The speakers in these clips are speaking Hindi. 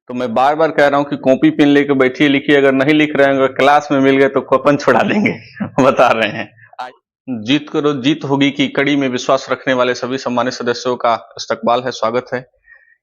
तो मैं बार बार कह रहा हूँ कि कॉपी पेन लेके बैठिए लिखिए, अगर नहीं लिख रहे हैं, अगर क्लास में मिल गए तो कपन छुड़ा देंगे। बता रहे हैं। जीत करो जीत होगी की कड़ी में विश्वास रखने वाले सभी सम्मानित सदस्यों का इस्तकबाल है, स्वागत है।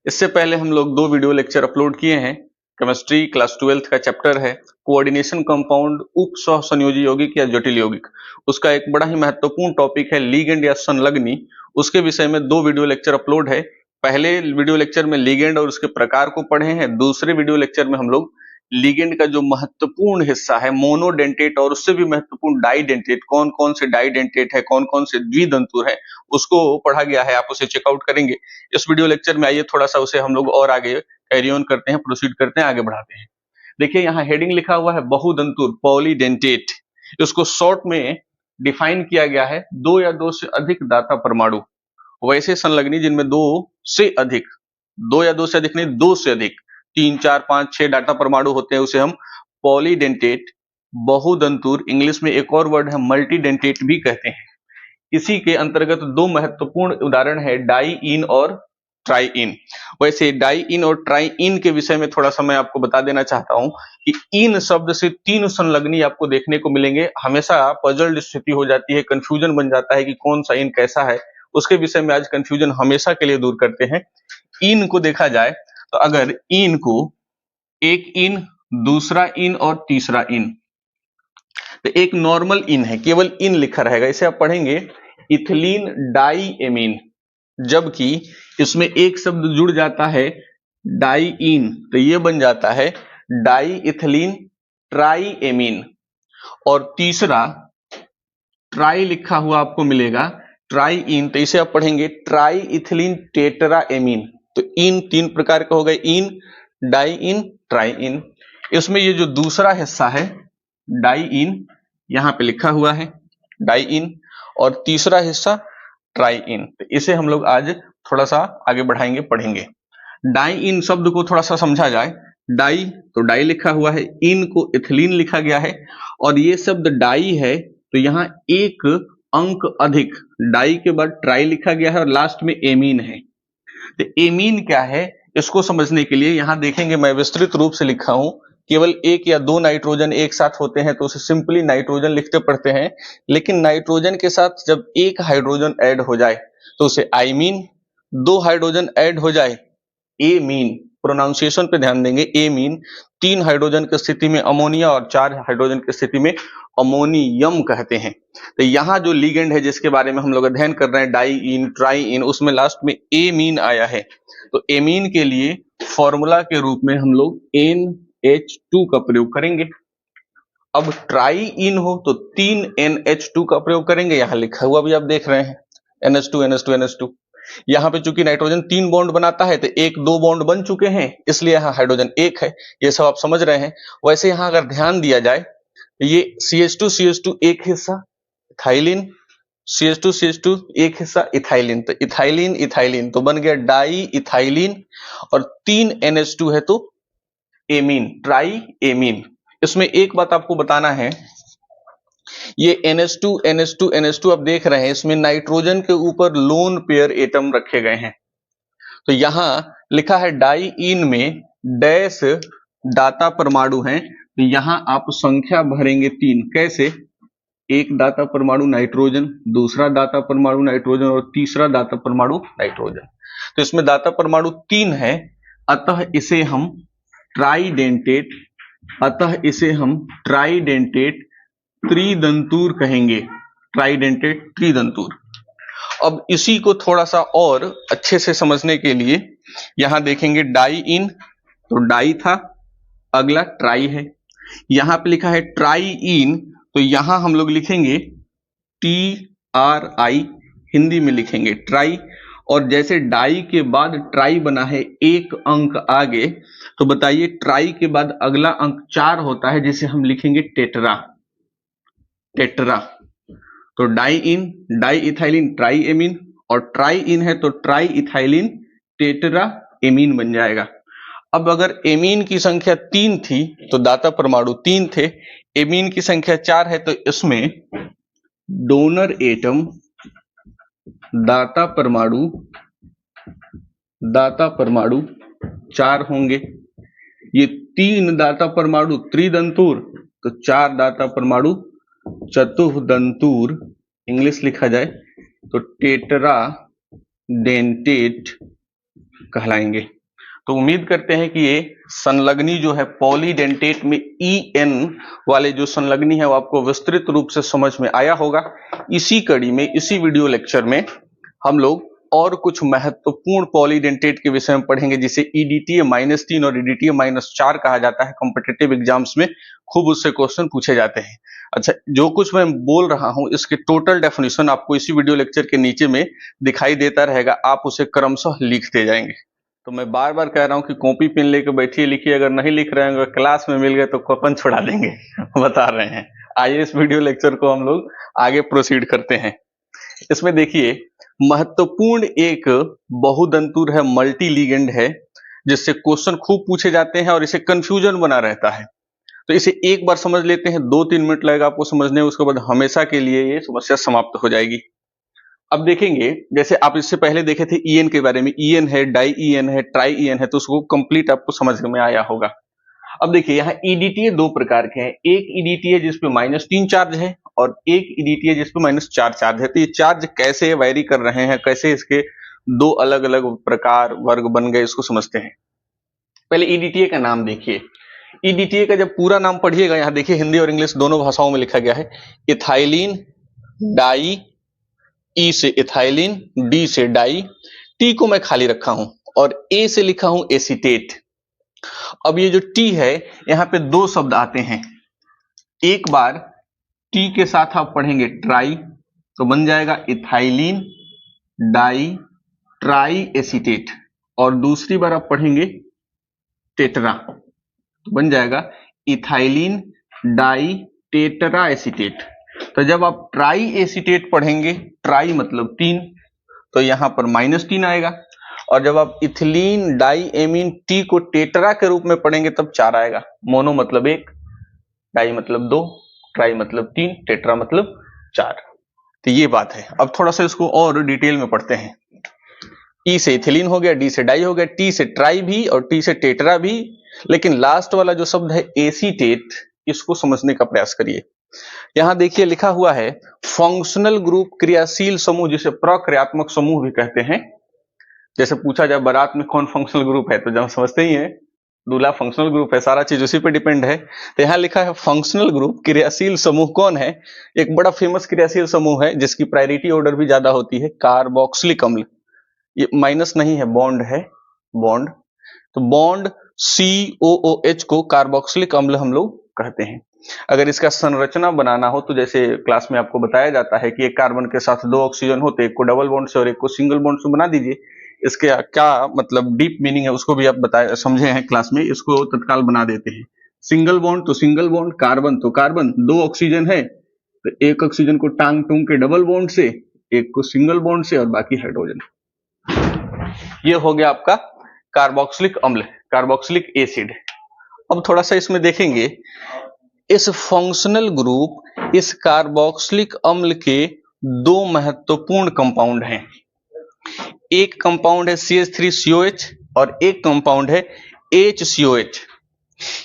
इससे पहले हम लोग 2 वीडियो लेक्चर अपलोड किए हैं। केमिस्ट्री क्लास 12th का चैप्टर है कोऑर्डिनेशन कंपाउंड उप सह संयोजी यौगिक या जटिल यौगिक। उसका एक बड़ा ही महत्वपूर्ण टॉपिक है लिगेंड या संलग्नी। उसके विषय में 2 वीडियो लेक्चर अपलोड है। पहले वीडियो लेक्चर में लिगेंड और उसके प्रकार को पढ़े हैं। दूसरे वीडियो लेक्चर में हम लोग लिगेंड का जो महत्वपूर्ण हिस्सा है मोनोडेंटेट और उससे भी महत्वपूर्ण डाइडेंटेट, कौन कौन से डाइडेंटेट है, कौन कौन से द्विदंतुर है, उसको पढ़ा गया है। आप उसे चेकआउट करेंगे इस वीडियो लेक्चर में। आइए थोड़ा सा उसे हम लोग और आगे कैरी ऑन करते हैं, प्रोसीड करते हैं, आगे बढ़ाते हैं। देखिए यहाँ हेडिंग लिखा हुआ है बहुदंतुर पॉलीडेंटेट। इसको शॉर्ट में डिफाइन किया गया है 2 या 2 से अधिक दाता परमाणु, वैसे संलग्नी जिनमें 2 से अधिक, 2 या 2 से अधिक नहीं, 2 से अधिक 3 4 5 6 डाटा परमाणु होते हैं, उसे हम पॉलीडेंटेट बहुदंतुर, इंग्लिश में एक और वर्ड है मल्टीडेंटेट भी कहते हैं। इसी के अंतर्गत 2 महत्वपूर्ण उदाहरण है डाई-इन और ट्राई-इन। वैसे डाई-इन और ट्राई-इन के विषय में थोड़ा सा मैं आपको बता देना चाहता हूं कि इन शब्द से 3 संलग्नी आपको देखने को मिलेंगे। हमेशा पजल्ड स्थिति हो जाती है, कंफ्यूजन बन जाता है कि कौन सा इन कैसा है। उसके विषय में आज कंफ्यूजन हमेशा के लिए दूर करते हैं। इन को देखा जाए तो अगर इन को एक इन, दूसरा इन और तीसरा इन, तो एक नॉर्मल इन है, केवल इन लिखा रहेगा, इसे आप पढ़ेंगे इथिलीन डाईएमीन। जबकि इसमें एक शब्द जुड़ जाता है डाईइन, तो ये बन जाता है डाई इथिलीन ट्राईएमीन। और तीसरा ट्राई लिखा हुआ आपको मिलेगा ट्राईइन, तो इसे आप पढ़ेंगे ट्राई इथिलीन टेट्राएमीन। तो इन 3 प्रकार का हो गए, इन, डाईइन, ट्राईइन। इसमें ये जो दूसरा हिस्सा है डाईइन, यहां पे लिखा हुआ है डाईइन, और तीसरा हिस्सा ट्राईइन। तो इसे हम लोग आज थोड़ा सा आगे बढ़ाएंगे, पढ़ेंगे। डाईइन शब्द को थोड़ा सा समझा जाए, डाई तो डाई लिखा हुआ है, इन को इथिलीन लिखा गया है, और ये शब्द डाई है तो यहाँ एक अंक अधिक, डाई के बाद ट्राई लिखा गया है और लास्ट में एमीन है। तो एमीन क्या है इसको समझने के लिए यहां देखेंगे, मैं विस्तृत रूप से लिखा हूं। केवल 1 या 2 नाइट्रोजन एक साथ होते हैं तो उसे सिंपली नाइट्रोजन लिखते पढ़ते हैं, लेकिन नाइट्रोजन के साथ जब एक हाइड्रोजन ऐड हो जाए तो उसे आईमीन, 2 हाइड्रोजन ऐड हो जाए एमीन, प्रोनाउंसिएशन पे ध्यान देंगे, एमीन, 3 हाइड्रोजन की स्थिति में अमोनिया और 4 हाइड्रोजन की स्थिति में अमोनियम कहते हैं। तो यहाँ जो लिगेंड है जिसके बारे में हम लोग अध्ययन कर रहे हैं डाई-इन, ट्राई-इन, उसमें लास्ट में एमीन आया है। तो एमीन के लिए फॉर्मूला के रूप में हम लोग NH2 का प्रयोग करेंगे। अब ट्राई-इन हो तो 3 NH2 का प्रयोग करेंगे, यहां लिखा हुआ भी आप देख रहे हैं NH2 NH2 NH2। यहाँ पे चूंकि नाइट्रोजन 3 बॉन्ड बनाता है तो 1-2 बॉन्ड बन चुके हैं, इसलिए यहाँ हाइड्रोजन 1 है। ये सब आप समझ रहे हैं। वैसे यहाँ अगर ध्यान दिया जाए, ये CH2 एक हिस्सा इथाइलिन, CH2 एक हिस्सा इथाइलिन, तो इथाइलिन इथाइलिन तो बन गया डाई इथाइलिन, और 3 NH2 है तो एमीन, ट्राई एमीन। इसमें एक बात आपको बताना है, ये NH2 NH2 NH2 आप देख रहे हैं, इसमें नाइट्रोजन के ऊपर लोन पेयर एटम रखे गए हैं। तो यहां लिखा है डाई-इन में डैश दाता परमाणु हैं, तो यहां आप संख्या भरेंगे 3। कैसे? एक दाता परमाणु नाइट्रोजन, दूसरा दाता परमाणु नाइट्रोजन और तीसरा दाता परमाणु नाइट्रोजन। तो इसमें दाता परमाणु 3 है, अतः इसे हम ट्राइडेंटेट त्रिदंतुर कहेंगे, ट्राइडेंटेट त्रिदंतुर। अब इसी को थोड़ा सा और अच्छे से समझने के लिए यहां देखेंगे डाई-इन, तो डाई था, अगला ट्राई है। यहां पे लिखा है ट्राई-इन, तो यहां हम लोग लिखेंगे TRI, हिंदी में लिखेंगे ट्राई। और जैसे डाई के बाद ट्राई बना है एक अंक आगे, तो बताइए ट्राई के बाद अगला अंक 4 होता है, जिसे हम लिखेंगे टेट्रा। तो डाई-इन, डाई इथाइलिन ट्राई एमीन, और ट्राई-इन है तो ट्राई इथाइलिन टेट्रा एमीन बन जाएगा। अब अगर एमीन की संख्या 3 थी तो दाता परमाणु 3 थे, एमीन की संख्या 4 है तो इसमें डोनर एटम दाता परमाणु 4 होंगे। ये 3 दाता परमाणु त्रिदंतुर, तो 4 दाता परमाणु चतुर्दंतुर इंग्लिश लिखा जाए तो टेट्रा डेंटेट कहलाएंगे। तो उम्मीद करते हैं कि ये संलग्नी जो है पॉलीडेंटेट में EN वाले जो संलग्नी है वो आपको विस्तृत रूप से समझ में आया होगा। इसी कड़ी में, इसी वीडियो लेक्चर में हम लोग और कुछ महत्वपूर्ण पॉलीडेंटेट के विषय में पढ़ेंगे, जिसे EDTA -3 और EDTA -4 कहा जाता है। कॉम्पिटिटिव एग्जाम्स में खूब उससे क्वेश्चन पूछे जाते हैं। अच्छा, जो कुछ मैं बोल रहा हूं इसके टोटल डेफिनेशन आपको इसी वीडियो लेक्चर के नीचे में दिखाई देता रहेगा, आप उसे क्रमशः लिखते जाएंगे। तो मैं बार बार कह रहा हूं कि कॉपी पेन लेके बैठिए, लिखिए। अगर नहीं लिख रहे हैं, क्लास में मिल गए तो कॉपन छुड़ा देंगे बता रहे हैं। आइए इस वीडियो लेक्चर को हम लोग आगे प्रोसीड करते हैं। इसमें देखिए, महत्वपूर्ण एक बहुदंतुर है, मल्टी लिगेंड है, जिससे क्वेश्चन खूब पूछे जाते हैं और इसे कंफ्यूजन बना रहता है। तो इसे एक बार समझ लेते हैं, 2-3 मिनट लगेगा आपको समझने में, उसके बाद हमेशा के लिए ये समस्या समाप्त हो जाएगी। अब देखेंगे, जैसे आप इससे पहले देखे थे EN के बारे में, EN है, डाई EN है, ट्राई EN है, तो उसको कंप्लीट आपको समझ में आया होगा। अब देखिए, यहाँ EDTA 2 प्रकार के हैं। एक EDTA जिसपे -3 चार्ज है और एक EDTA जिसपे -4 चार्ज है। तो ये चार्ज कैसे वेरी कर रहे हैं, कैसे इसके 2 अलग अलग प्रकार वर्ग बन गए, इसको समझते हैं। पहले EDTA का नाम देखिए। EDTA का जब पूरा नाम पढ़िएगा, यहाँ देखिए हिंदी और इंग्लिश दोनों भाषाओं में लिखा गया है। इथाइलिन डाई, E से इथाइलिन, D से डाई, T को मैं खाली रखा हूं और A से लिखा हूं एसीटेट। अब ये जो T है, यहां पे 2 शब्द आते हैं। एक बार T के साथ आप पढ़ेंगे ट्राई, तो बन जाएगा इथाइलिन डाई ट्राई एसीटेट, और दूसरी बार आप पढ़ेंगे टेट्रा, तो बन जाएगा इथाइलिन डाई टेट्रा एसीटेट। तो जब आप ट्राई एसीटेट पढ़ेंगे, ट्राई मतलब 3, तो यहां पर -3 आएगा, और जब आप इथिलीन डाई एमीन टी को टेट्रा के रूप में पढ़ेंगे तब 4 आएगा। मोनो मतलब 1, डाई मतलब 2, ट्राई मतलब 3, टेट्रा मतलब 4। तो ये बात है। अब थोड़ा सा इसको और डिटेल में पढ़ते हैं। E से इथिलीन हो गया, D से डाई हो गया, T से ट्राई भी और T से टेट्रा भी, लेकिन लास्ट वाला जो शब्द है एसीटेट, इसको समझने का प्रयास करिए। यहां देखिए लिखा हुआ है फंक्शनल ग्रुप, क्रियाशील समूह, जिसे प्रक्रियात्मक समूह भी कहते हैं। जैसे पूछा जाए बारात में कौन फंक्शनल ग्रुप है, तो जब समझते ही है दूल्हा फंक्शनल ग्रुप है, सारा चीज उसी पे डिपेंड है। तो यहां लिखा है फंक्शनल ग्रुप, क्रियाशील समूह कौन है। एक बड़ा फेमस क्रियाशील समूह है जिसकी प्रायोरिटी ऑर्डर भी ज्यादा होती है, कार्बोक्सिलिक अम्ल। ये माइनस नहीं है, बॉन्ड है, बॉन्ड। तो बॉन्ड COOH को कार्बोक्सिलिक अम्ल हम लोग कहते हैं। अगर इसका संरचना बनाना हो तो जैसे क्लास में आपको बताया जाता है कि एक कार्बन के साथ 2 ऑक्सीजन होते, एक को डबल बॉन्ड से और एक को सिंगल बॉन्ड से बना दीजिए। इसके क्या मतलब डीप मीनिंग है उसको भी आप बताए समझे हैं क्लास में, इसको तत्काल बना देते हैं। सिंगल बॉन्ड तो सिंगल बॉन्ड, कार्बन तो कार्बन, 2 ऑक्सीजन है तो एक ऑक्सीजन को टांग टूंग के डबल बॉन्ड से, एक को सिंगल बॉन्ड से, और बाकी हाइड्रोजन। ये हो गया आपका कार्बोक्सिलिक अम्ल, कार्बोक्सिलिक एसिड। अब थोड़ा सा इसमें देखेंगे, इस फंक्शनल ग्रुप, इस कार्बोक्सिलिक अम्ल के 2 महत्वपूर्ण कंपाउंड हैं। एक कंपाउंड है CH3COH और एक कंपाउंड है HCOH।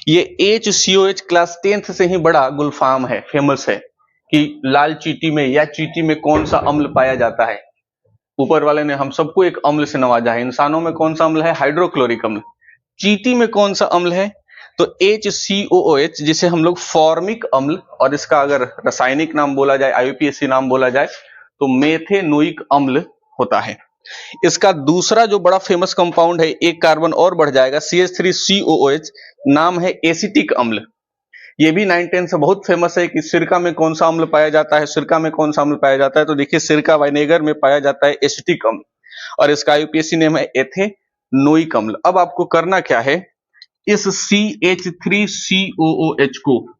ये HCOH क्लास 10th से ही बड़ा गुलफाम है, फेमस है कि लाल चींटी में या चींटी में कौन सा अम्ल पाया जाता है। ऊपर वाले ने हम सबको एक अम्ल से नवाजा है। इंसानों में कौन सा अम्ल है, हाइड्रोक्लोरिक अम्ल। चींटी में कौन सा अम्ल है, तो HCOOH, जिसे हम लोग फॉर्मिक अम्ल, और इसका अगर रासायनिक नाम बोला जाए, IUPAC नाम बोला जाए, तो मेथेनोइक अम्ल होता है। इसका दूसरा जो बड़ा फेमस कंपाउंड है, एक कार्बन और बढ़ जाएगा, CH3COOH, नाम है एसिटिक अम्ल। ये भी 9-10 से बहुत फेमस है कि सिरका में कौन सा अम्ल पाया जाता है, सिरका में कौन सा अम्ल पाया जाता है, तो देखिए सिरका वाइनेगर में पाया जाता है एसिटिक अम्ल, और इसका IUPAC नेम है एथेनोइक अम्ल। अब आपको करना क्या है, इस CH3COOH को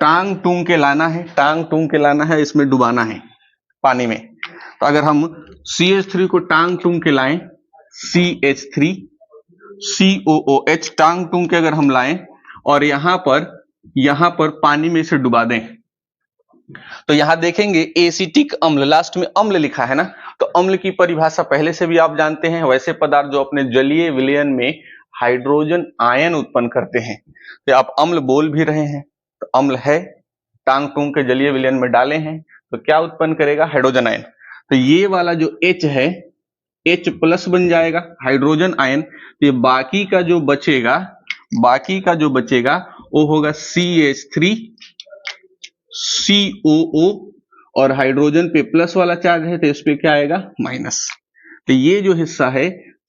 टांग टूंग के लाना है, टांग टूंग के लाना है, इसमें डुबाना है पानी में। तो अगर हम CH3 को टांग टूंग के लाएं, CH3COOH टांग टूंग के अगर हम लाएं और यहां पर पानी में इसे डुबा दें, तो यहां देखेंगे एसिटिक अम्ल, लास्ट में अम्ल लिखा है ना, तो अम्ल की परिभाषा पहले से भी आप जानते हैं। वैसे पदार्थ जो अपने जलीय विलयन में हाइड्रोजन आयन उत्पन्न करते हैं। तो आप अम्ल बोल भी रहे हैं, तो अम्ल है, टांग टूंग के जलीय विलयन में डाले हैं, तो क्या उत्पन्न करेगा? Hydrogen ion. तो ये वाला जो H है H प्लस बन जाएगा हाइड्रोजन आयन। तो ये बाकी का जो बचेगा वो होगा CH3COO, और हाइड्रोजन पे प्लस वाला चार्ज है तो इस पे क्या आएगा? माइनस। तो ये जो हिस्सा है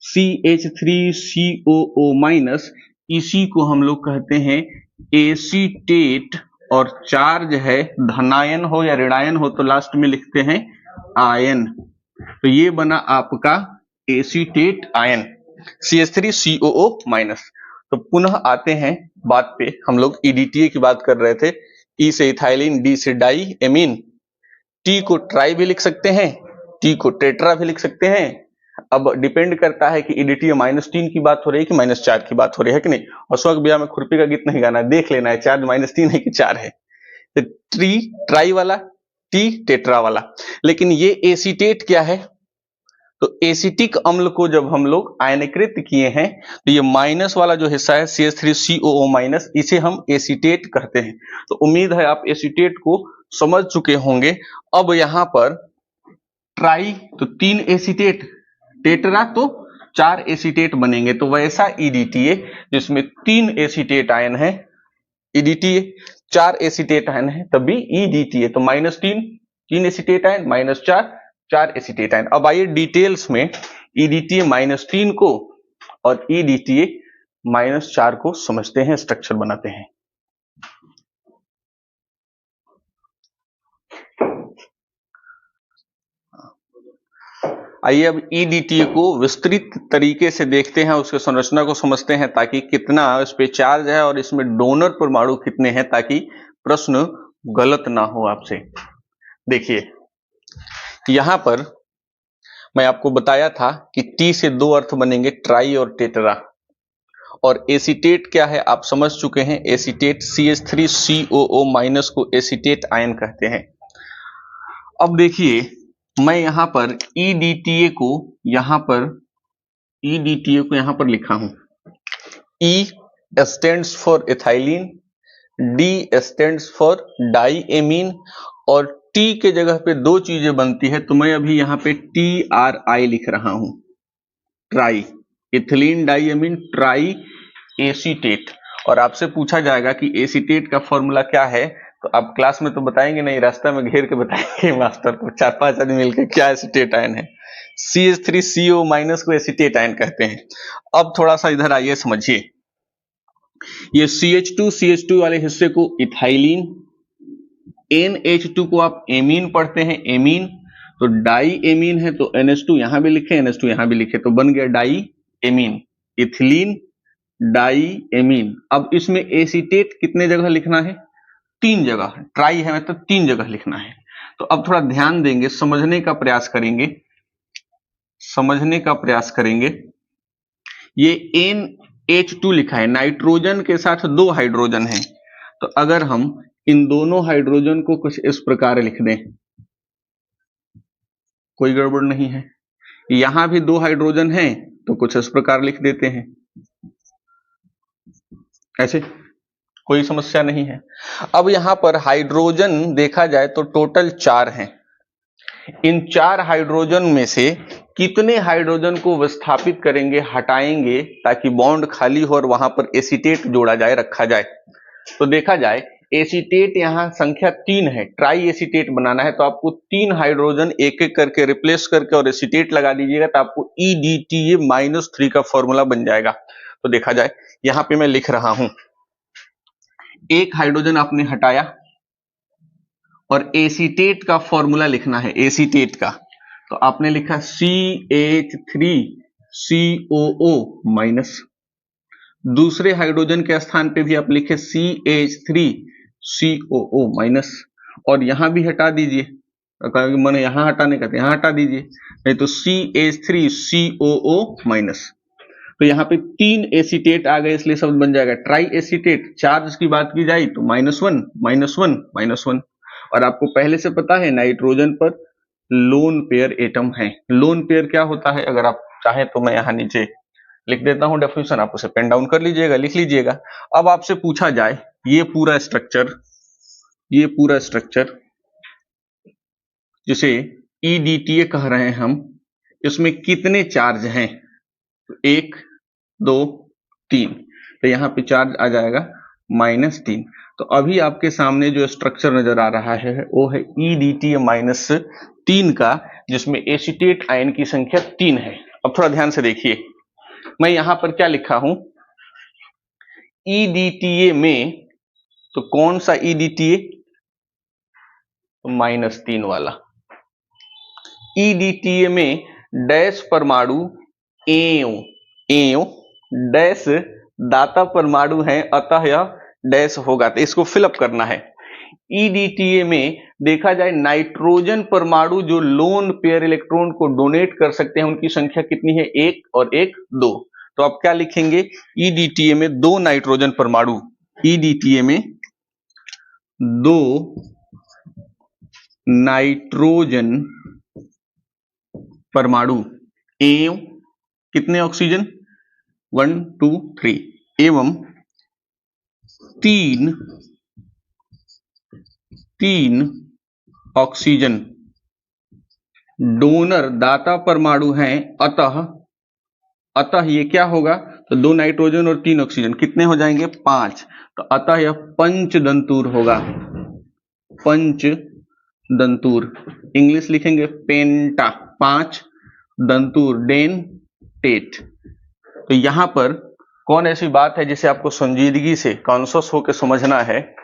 CH3COO माइनस, इसी को हम लोग कहते हैं एसीटेट, और चार्ज है धनायन हो या ऋणायन हो तो लास्ट में लिखते हैं आयन। तो ये बना आपका एसीटेट आयन CH3COO माइनस। तो पुनः आते हैं बात पे, हम लोग EDTA की बात कर रहे थे। E से इथाइलिन, D से डाई एमीन, T को ट्राई भी लिख सकते हैं, T को टेट्रा भी लिख सकते हैं। अब डिपेंड करता है कि EDTA -3 की बात हो रही है कि -4 की बात हो रही है कि नहीं। और स्वर्ण ब्याह में खुरपी का गीत नहीं गाना है, देख लेना है चार्ज -3 है कि 4 है। तो ट्राई वाला, T टेट्रा वाला। लेकिन ये एसीटेट क्या है? तो एसिटिक अम्ल को जब हम लोग आयनीकृत किए हैं तो ये माइनस वाला जो हिस्सा है CH3COO माइनस, इसे हम एसीटेट कहते हैं। तो उम्मीद है आप एसीटेट को समझ चुके होंगे। अब यहां पर ट्राई तो 3 एसीटेट, टेट्रा तो 4 एसीटेट बनेंगे। तो वैसा EDTA जिसमें 3 एसीटेट आयन है, EDTA 4 एसीटेट आयन है तभी EDTA। तो -3 3 एसीटेट आयन, -4 4 एसीटेट आयन। अब आइए डिटेल्स में EDTA -3 को और EDTA -4 को समझते हैं, स्ट्रक्चर बनाते हैं। आइए अब EDTA को विस्तृत तरीके से देखते हैं, उसके संरचना को समझते हैं, ताकि कितना इस पे चार्ज है और इसमें डोनर परमाणु कितने हैं, ताकि प्रश्न गलत ना हो आपसे। देखिए यहां पर मैं आपको बताया था कि T से 2 अर्थ बनेंगे, ट्राई और टेट्रा। और एसीटेट क्या है आप समझ चुके हैं, एसीटेट CH3COO माइनस को एसीटेट आयन कहते हैं। अब देखिए मैं यहां पर EDTA को यहां पर लिखा हूं। E stands for ethylene, D stands for diamine, और T के जगह पे 2 चीजें बनती है, तो मैं अभी यहां पे TRI लिख रहा हूं, ट्राई इथिलीन डाईएमीन ट्राई एसीटेट। और आपसे पूछा जाएगा कि एसीटेट का फॉर्मूला क्या है, तो आप क्लास में तो बताएंगे नहीं, रास्ता में घेर के बताएंगे मास्टर को, 4-5 आदमी मिलकर क्या एसीटेट आयन है। CH3CO माइनस को एसीटेट आयन कहते हैं। अब थोड़ा सा इधर आइए समझिए, ये CH2 वाले हिस्से को इथाइलिन, NH2 को आप एमीन पढ़ते हैं, एमीन, तो डाई एमीन है तो NH2 यहां भी लिखे, NH2 यहां भी लिखे, तो बन गया diamine, ethylene diamine. अब इसमें एसीटेट कितने जगह लिखना है? 3 जगह। ट्राई है मतलब 3 जगह लिखना है। तो अब थोड़ा ध्यान देंगे, समझने का प्रयास करेंगे। ये NH2 लिखा है, नाइट्रोजन के साथ 2 हाइड्रोजन है। तो अगर हम इन दोनों हाइड्रोजन को कुछ इस प्रकार लिख दें, कोई गड़बड़ नहीं है। यहां भी 2 हाइड्रोजन हैं तो कुछ इस प्रकार लिख देते हैं, ऐसे कोई समस्या नहीं है। अब यहां पर हाइड्रोजन देखा जाए तो टोटल 4 हैं। इन 4 हाइड्रोजन में से कितने हाइड्रोजन को विस्थापित करेंगे, हटाएंगे, ताकि बॉन्ड खाली हो और वहां पर एसीटेट जोड़ा जाए, रखा जाए। तो देखा जाए एसीटेट यहां संख्या 3 है, ट्राई एसीटेट बनाना है, तो आपको 3 हाइड्रोजन एक एक करके रिप्लेस करके और एसीटेट लगा दीजिएगा, तो आपको EDTA -3 का फॉर्मूला बन जाएगा। तो देखा जाए यहां पे मैं लिख रहा हूं, एक हाइड्रोजन आपने हटाया और एसीटेट का फॉर्मूला लिखना है, एसीटेट का, तो आपने लिखा CH3COO माइनस, दूसरे हाइड्रोजन के स्थान पे भी आप लिखे CH3COO माइनस, और यहां भी हटा दीजिए, मैंने यहां हटाने का, यहां हटा दीजिए, नहीं तो CH3COO माइनस। तो यहाँ पे 3 एसीटेट आ गए, इसलिए शब्द बन जाएगा ट्राई एसीटेट। चार्ज की बात की जाए तो -1 -1 -1, और आपको पहले से पता है नाइट्रोजन पर लोन पेयर एटम है। लोन पेयर क्या होता है, अगर आप चाहें तो मैं यहाँ नीचे लिख देता हूं डेफिनेशन, आप उसे पेन डाउन कर लीजिएगा, लिख लीजिएगा। अब आपसे पूछा जाए ये पूरा स्ट्रक्चर जिसे EDTA कह रहे हैं हम, इसमें कितने चार्ज हैं? 1 2 3, तो यहाँ पे चार्ज आ जाएगा -3। तो अभी आपके सामने जो स्ट्रक्चर नजर आ रहा है वो है EDTA -3 का, जिसमें एसीटेट आयन की संख्या 3 है। अब थोड़ा ध्यान से देखिए, मैं यहां पर क्या लिखा हूं, EDTA में, तो कौन सा EDTA? -3 वाला। EDTA में डैश परमाणु एव डैश दाता परमाणु है, अतः यह डैश होगा, तो इसको फिलअप करना है। EDTA में देखा जाए नाइट्रोजन परमाणु जो लोन पेयर इलेक्ट्रॉन को डोनेट कर सकते हैं, उनकी संख्या कितनी है? 1 और 1 2। तो आप क्या लिखेंगे? EDTA में 2 नाइट्रोजन परमाणु, EDTA में 2 नाइट्रोजन परमाणु एवं कितने ऑक्सीजन? 1 2 3 एवं 3 ऑक्सीजन डोनर दाता परमाणु हैं, अतः ये क्या होगा? तो 2 नाइट्रोजन और 3 ऑक्सीजन कितने हो जाएंगे? 5। तो अतः यह पंचदंतूर होगा, पंचदंतूर। इंग्लिश लिखेंगे पेंटा, 5 दंतूर, डेंटेट। तो यहां पर कौन ऐसी बात है जिसे आपको संजीदगी से कॉन्शियस होकर समझना है?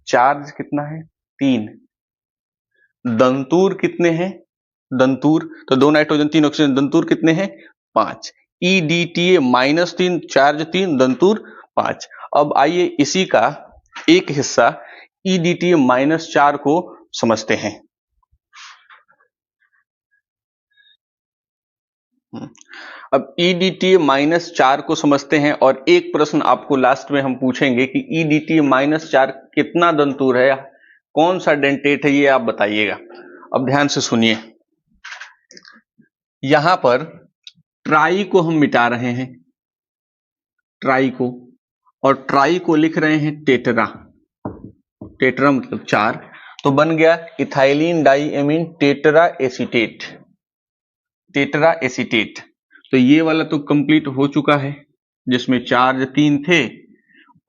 चार्ज कितना है? 3। दंतूर कितने हैं? दंतूर तो 2 नाइट्रोजन 3 ऑक्सीजन, दंतूर कितने हैं? 5। EDTA -3, charge 3, दंतूर 5। अब आइए इसी का एक हिस्सा EDTA -4 को समझते हैं। अब EDTA -4 को समझते हैं, और एक प्रश्न आपको लास्ट में हम पूछेंगे कि EDTA -4 कितना दंतूर है, कौन सा डेंटेट है, ये आप बताइएगा। अब ध्यान से सुनिए, यहां पर ट्राई को हम मिटा रहे हैं, ट्राई को, और ट्राई को लिख रहे हैं टेट्रा, टेट्रा मतलब 4, तो बन गया ethylene diamine tetra acetate, tetra acetate. तो ये वाला तो कंप्लीट हो चुका है, जिसमें चार्ज 3 थे,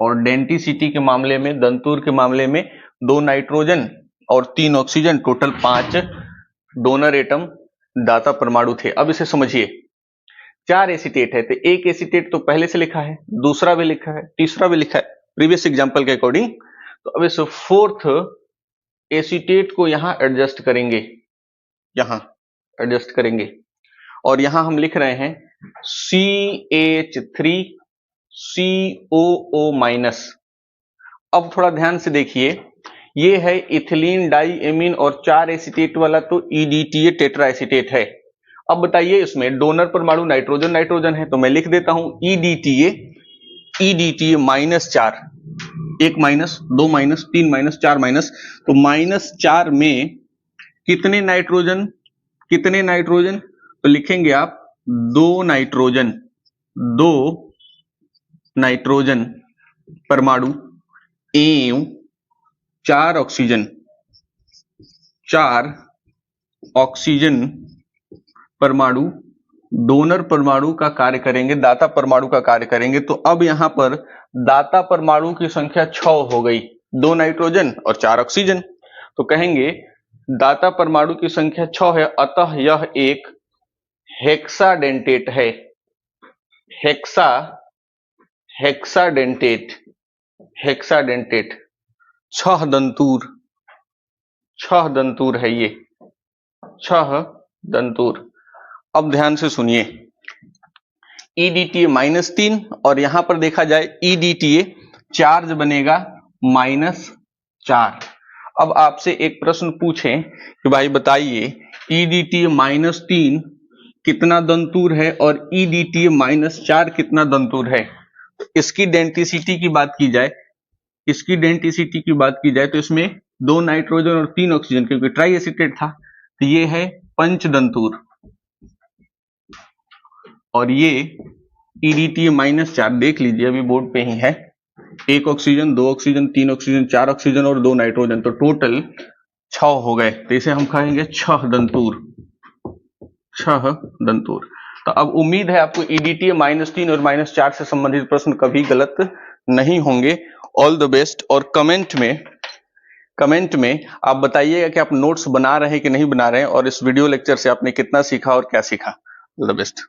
और डेंटिसिटी के मामले में, दंतूर के मामले में 2 नाइट्रोजन और 3 ऑक्सीजन, टोटल 5 डोनर एटम दाता परमाणु थे। अब इसे समझिए, 4 एसीटेट है, तो एक एसीटेट तो पहले से लिखा है, दूसरा भी लिखा है, तीसरा भी लिखा है प्रीवियस एग्जांपल के अकॉर्डिंग। तो अब इस 4th एसीटेट को यहां एडजस्ट करेंगे, यहां एडजस्ट करेंगे, और यहां हम लिख रहे हैं CH3COO-। अब थोड़ा ध्यान से देखिए, ये है इथिलीन डाइएमीन और 4 एसीटेट वाला, तो EDTA टेट्रा एसीटेट है। अब बताइए इसमें डोनर परमाणु नाइट्रोजन नाइट्रोजन है, तो मैं लिख देता हूं EDTA -4, 1 minus, 2 minus, 3 minus, 4 minus, तो -4 में कितने नाइट्रोजन, कितने नाइट्रोजन? तो लिखेंगे आप 2 नाइट्रोजन, 2 नाइट्रोजन परमाणु एवं 4 ऑक्सीजन, 4 ऑक्सीजन परमाणु डोनर परमाणु का कार्य करेंगे, दाता परमाणु का कार्य करेंगे। तो अब यहां पर दाता परमाणु की संख्या 6 हो गई, 2 नाइट्रोजन और 4 ऑक्सीजन, तो कहेंगे दाता परमाणु की संख्या 6 है, अतः यह एक हेक्साडेंटेट है, हेक्साडेंटेट, हेक्साडेंटेट 6 दंतूर, 6 दंतूर है ये, 6 दंतूर। अब ध्यान से सुनिए, EDTA -3, और यहां पर देखा जाए EDTA चार्ज बनेगा -4। अब आपसे एक प्रश्न पूछें कि भाई बताइए EDTA -3 कितना दंतूर है और EDTA -4 कितना दंतूर है? इसकी डेंटिसिटी की बात की जाए, इसकी डेंटिसिटी की बात की जाए तो इसमें 2 नाइट्रोजन और 3 ऑक्सीजन, क्योंकि ट्राई एसीटेट था, तो ये है पंचदंतूर, और ये EDTA -4 देख लीजिए, अभी बोर्ड पे ही है। 1 ऑक्सीजन, 2 ऑक्सीजन, 3 ऑक्सीजन, 4 ऑक्सीजन और 2 नाइट्रोजन, तो टोटल 6 हो गए। तो इसे हम कहेंगे 6 दंतूर, 6 दंतूर। तो अब उम्मीद है आपको EDTA -3 और -4 से संबंधित प्रश्न कभी गलत नहीं होंगे। All the best. और कमेंट में आप बताइएगा कि आप नोट्स बना रहे हैं कि नहीं बना रहे हैं, और इस वीडियो लेक्चर से आपने कितना सीखा और क्या सीखा। All the best.